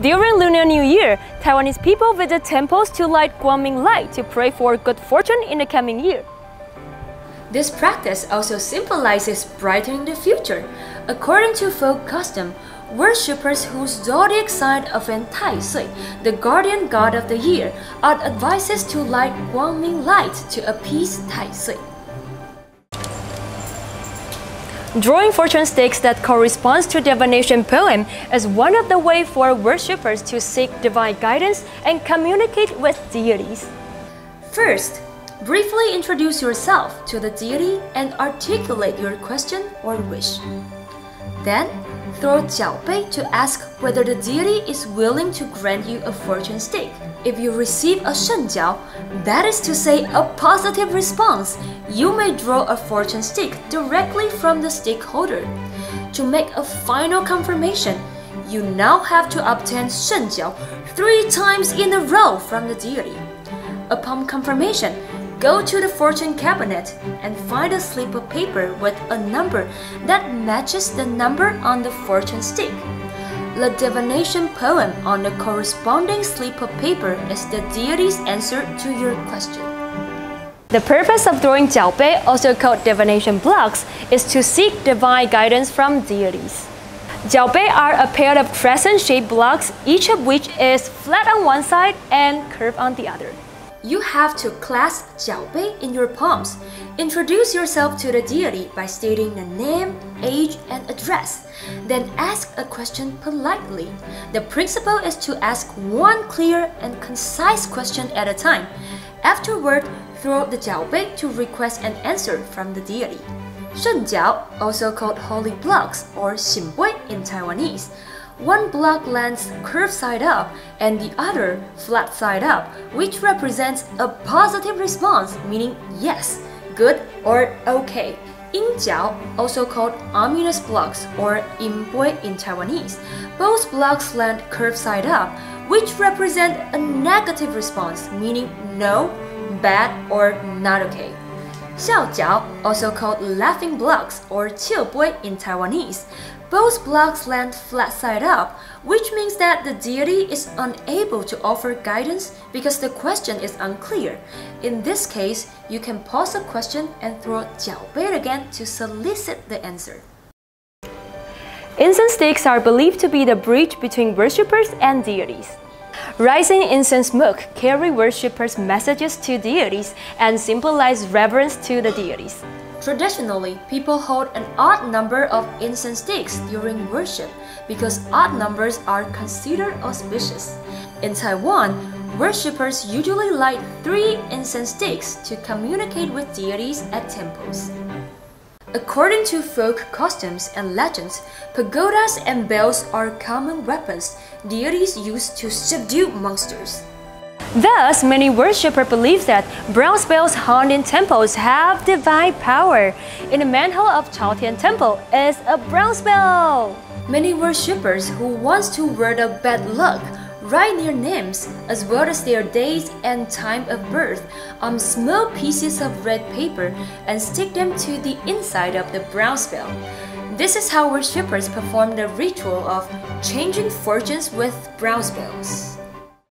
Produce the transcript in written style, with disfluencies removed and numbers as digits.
During Lunar New Year, Taiwanese people visit temples to light Guangming light to pray for good fortune in the coming year. This practice also symbolizes brightening the future. According to folk custom, worshippers whose zodiac sign offend Taisui, the guardian god of the year, are advised to light Guangming light to appease Taisui. Drawing fortune sticks that corresponds to divination poem is one of the ways for worshippers to seek divine guidance and communicate with deities. First, briefly introduce yourself to the deity and articulate your question or wish. Then, throw jiaobei to ask whether the deity is willing to grant you a fortune stick. If you receive a shenjiao, that is to say a positive response, you may draw a fortune stick directly from the stick holder. To make a final confirmation, you now have to obtain shenjiao 3 times in a row from the deity. Upon confirmation, go to the fortune cabinet and find a slip of paper with a number that matches the number on the fortune stick. The divination poem on the corresponding slip of paper is the deity's answer to your question. The purpose of throwing jiaobei, also called divination blocks, is to seek divine guidance from deities. Jiaobei are a pair of crescent-shaped blocks, each of which is flat on one side and curved on the other. You have to clasp jiaobei in your palms. Introduce yourself to the deity by stating the name, age, and address. Then ask a question politely. The principle is to ask one clear and concise question at a time. Afterward, throw the jiaobei to request an answer from the deity. Shenjiao, also called holy blocks or xinbui in Taiwanese. One block lands curved side up and the other flat side up, which represents a positive response, meaning yes, good, or okay. Yingjiao, also called ominous blocks or yinbui in Taiwanese. Both blocks land curved side up, which represent a negative response, meaning no, bad, or not okay. Xiaojiao, also called laughing blocks or qiubui in Taiwanese. Both blocks land flat side up, which means that the deity is unable to offer guidance because the question is unclear. In this case, you can pause the question and throw jiaobei again to solicit the answer. Incense sticks are believed to be the bridge between worshippers and deities. Rising incense smoke carry worshippers' messages to deities and symbolize reverence to the deities. Traditionally, people hold an odd number of incense sticks during worship because odd numbers are considered auspicious. In Taiwan, worshippers usually light 3 incense sticks to communicate with deities at temples. According to folk customs and legends, pagodas and bells are common weapons deities use to subdue monsters. Thus, many worshippers believe that bronze bells hung in temples have divine power. In the manhole of Chaotian Temple is a bronze bell. Many worshippers who want to ward off bad luck write their names as well as their dates and time of birth on small pieces of red paper and stick them to the inside of the bronze bell. This is how worshippers perform the ritual of changing fortunes with bronze bells.